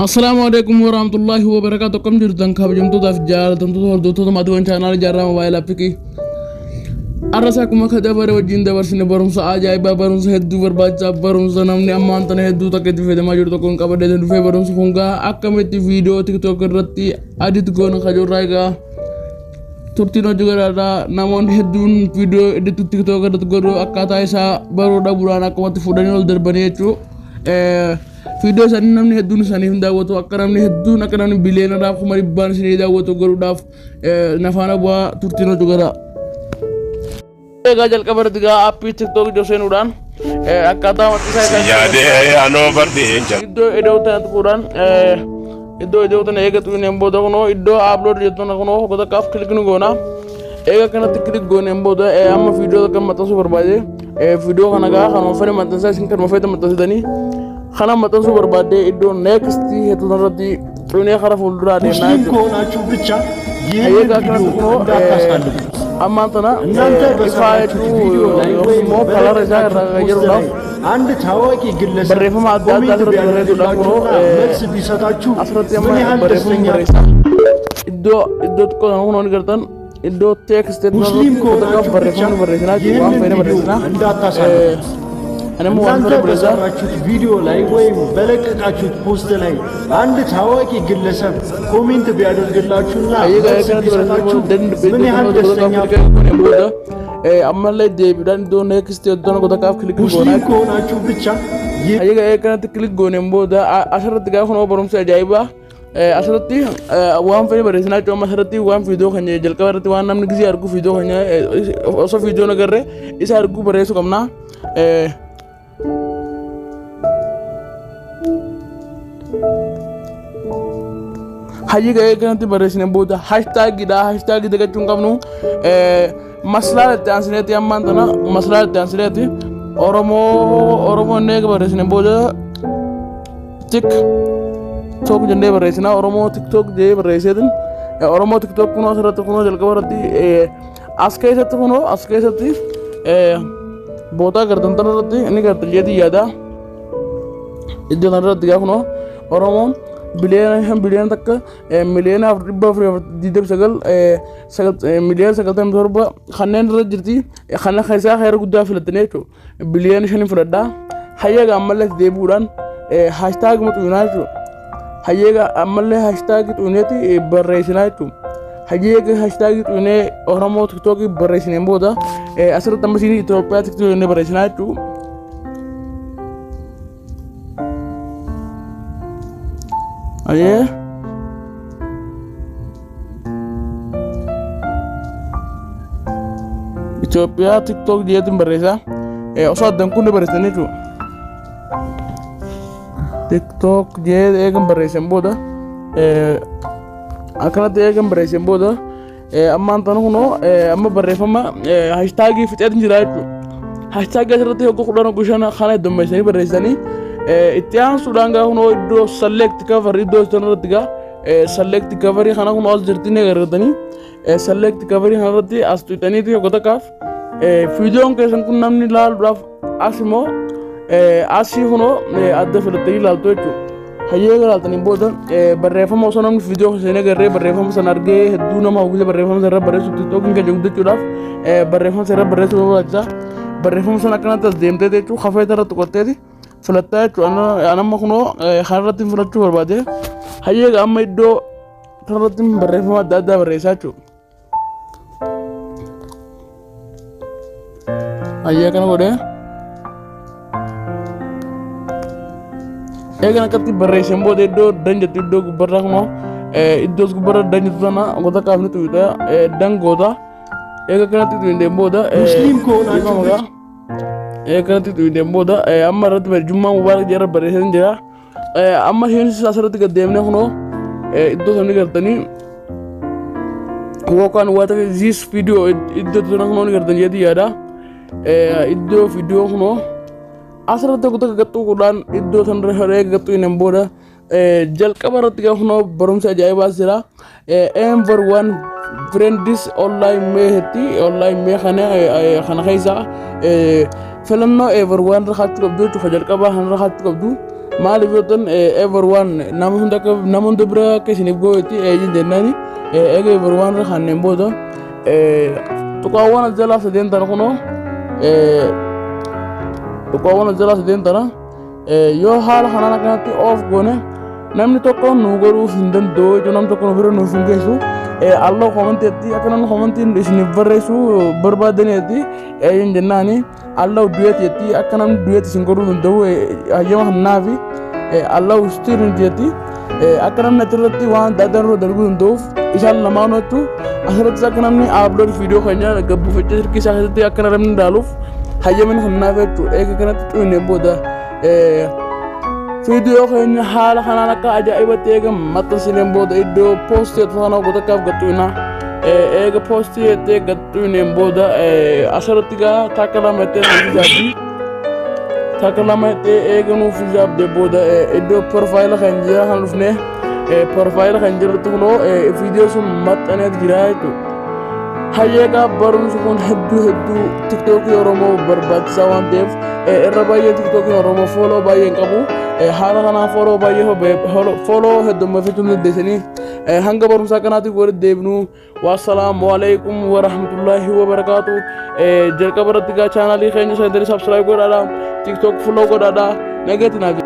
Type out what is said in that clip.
السلام عليكم ورحمة الله وبركاته. كم جرتن كابجمتو تفجار تنتو هردوتو مدوان channel jarra mobile appiki arrasaakuma ka dabare wajjin dabarsine barumsa ajaa'iba barumsa hedduu barbaachisaa barumsa namni ammaan tana hedduu takka itti fayyadamaa jiru tokkoon qabadee dhufee barumsa kun gaa akkamitti viidiyoo tiktok irratti adit goona kajurraa egaa turtiin hojii garaadhaa namoonni hedduun viidiyoo editu tiktok irratti godhu akkaataa isaa baruudha buraan akkumatti fuudhanii ol darbanii jechuu video isaanii namni hedduun isaanii hin daawwatu akka namni hedduun akka namni biliyeenadhaaf kuma dhibbaan isinii daawwatu godhuudhaaf nafaana bu'aa turtiin hojii garaa egaa jalqaba irratti gaa aappii tiktok iddoo seenuudhaan akkaataa maxxansaa isaa yaadee anoo bardeecha iddoo edoo tanatti fuudhaan iddoo edoo tana eegatu hin booda kunoo iddoo upload jettoon kunoo gosa kaaf kilik nu goona eega kanatti kilik gooneen booda amma viidiyoo kan maxxansuu barbaade viidiyoo kana gaa kanuma fane maxxansaa isin kanuma feeta maxxansitanii kana maxxansuu barbaade iddoo next hetu irratti xunee kara fuulduraa deemnaa ከሆናችሁ ብቻ eega kanatti kunoo ammaan tana ifaa hedduu immoo kalara isaa irraa jedhuudhaaf አንድ ታዋቂ ግለሰብ barreeffama adda addaa irratti barreessuudhaaf kunoo መልስ ቢሰጣችሁ asirratti ምን amma ያህል barreeffama ደስተኛ barreessa iddoo tokko kana kunoo ni gartan iddoo teekst ሙስሊም irratti ከሆናችሁ ብቻ barreeffamni barreessinaa waan ይህንን fayyada ቪዲዮ barreessinaa እንዳታሳልፉ anammoo waan እናንተ fira barreessaa በሰራችሁት ቪዲዮ ላይ ወይም በለቀቃችሁት ፖስት ላይ አንድ ታዋቂ ግለሰብ ኮሜንት ቢያደርግላችሁና eega መልስ kanatti ቢሰጣችሁ barreeffama ምን ያህል ደስተኛ booda ammallee deebiidhaan iddoo neekst iddoo gosa kaaf kilik ሙስሊም goonaa ከሆናችሁ ብቻ ይህ eega kanatti kilik gooneen booda asirratti gaafa kunoo barumsa ajaa'ibaa asirratti waan fedhe barreessinaa jechuun asirratti waan viidiyoo keenya jalqaba irratti waan namni gisee argu viidiyoo keenya osoo viidiyoo agarre isa arguu barreessuu qabna hayyii ga'ee kanatti barreessine booda haashtaagidha haashtaagii dagachuun qabnu maslaa itti aansineeti ammaan tana maslaa itti aansineeti oromoo neega barreessine booda tiktok jennee barreessina oromoo tiktok jee barreesseetin oromoo tiktok kunoo asirratti kunoo jalqaba irratti as keessatti bootaa gartan tana irratti inni gartan jeetii yaada iddoo tana irratti gaa kunoo oromoon biliyoona takka miliyoona 429 miliyoona 97 kanneen irra jirti kana keessaa heera guddaa filattanii jechuudha biliyoona 5 fudhadhaa hayyaga ammallee deebi'uudhaan haashtaag maxxansinaa jechuudha hayyaga ammallee haashtaag xuuneeti barreessinaa jechuudha hayyaga haashtaag xuunee oromoo tiktookii barreessineen booda asirratti ammasiin Itoophiyaa tiktookii jennee barreessinaa jechuudha aye Itoophiyaa tiktok jeetiin barreessa osoo addan kun barreessanii jechuudha tiktok jee eegan barreessan booda akkanatti eegan barreessan booda ammaan tana kunoo amma barreeffama haashtaagii fixeetiin jira jechuudha haashtaagii asirratti hogga 10 kana heddommeessanii barreessanii itti aansuudhaan gaa kunoo iddoo select cover iddoo sanarratti gaa select cover kana kunoo as jirti ne gargatanii select cover kanarratti as tuqxaniiti hogga takkaaf viidiyoon keessan kun namni ilaaluudhaaf as immoo asii kunoo adda filattanii ilaaltu jechuudha hayyee ilaaltanii booda barreeffama osoo namni viidiyoo seenee garree barreeffama sana argee hedduu nama hawwise barreeffama sana irra barreessu tiktookiin keenya guddachuudhaaf barreeffama sana irra barreessuu barbaachisaa barreeffama sana akkanatti as deemtee jechuudha kafeeta irratti qoteeti filattaa jechuudha anamma kunoo kanarratti filachuu barbaade hayyeega amma iddoo kanarratti barreeffama adda addaa barreessaa jechuudha hayyee kana godhee eegan akkatti barreessan booda iddoo danjattu iddoo gubbarraa kunoo iddoos gubbarra danjattu sana gosa kaafni tuyuudha dangoota eega kanatti tuyindeen booda ሙስሊም ከሆናችሁ kanatti tuyindeen booda amma irratti barjummaa mubaarak jedha barreessan jira amma isheenis asirratti gad deemnee kunoo iddoo sanni gartanii yookaan waa ta'e zis viidiyoo iddoo sana kunoo ni gartan jeetii yaada iddoo viidiyoo kunoo asirratti tokko tokko gaxxuudhaan iddoo sanarra heree gaxxuu hin booda jalqaba irratti gaa kunoo barumsa ajaa'ibaas jira everyone friends online meehetti online mee kana keessa filannoo everyone rakkachuu qabdu jechuudha jalqaba kan rakkachuu qabdu maaliif yoo ta'an everyone nama hunda bira akka isiniif goo'etti jennaan eega everyone irra kanneen booda tuqaawwan as jalaa sadeen tana kunoo tuqaawwan as jalaa sadeen tana yoo haala kanaan akkanatti of goone namni tokko nu godhuuf hin danda'u jechuun namni tokko nu bira nuuf hin geessu Allah komanteetti akka namni komantiin isiniif barreessu barbaadaneetti jennaani Allah du'eetti akka namni du'eetti isin godhuu danda'u hayyama kannaafi Allah ustiiruun jeetti akka namni achirratti waan daadaan irra darbuu danda'uuf isaan lamaanuu jechuun asirratti akka namni upload viidiyoo keenya gabbuufachee sirkii isaa keessatti akka namni ilaaluuf hayyaman kannaaf jechuudha eega kanatti xuyineen booda video keenya haala kanaan akka ajaa'ibatti eega maxxansineen booda iddoo poosteetu kana gotakkaaf gattuina eega poosteettee gattuineen booda asirratti gaa takka lama ittee nuuf ijaabdi takka lama ittee eega nuuf ijaabde booda iddoo profaayila kan jira kan dhufne profaayila kan jirratti kunoo video sun maxxaneet jira jechuudha hayyeegaa barumsi kun hedduu tiktookii oromoo barbaachisaa waan ta'eef irra baay'ee tiktookii oromoo fooloo baay'een qabu haala kanaan fooloo heddummeeffachuun dandeessanii hanga barumsaa kanaatiif walitti deebinu wassalaamu alaikum warahmatullaahi wabarakaatu jalqaba irratti gaa chaanaalii keenya seenterii sabskiraayib godhaadha tiktook follow godhaadha nageetti naaf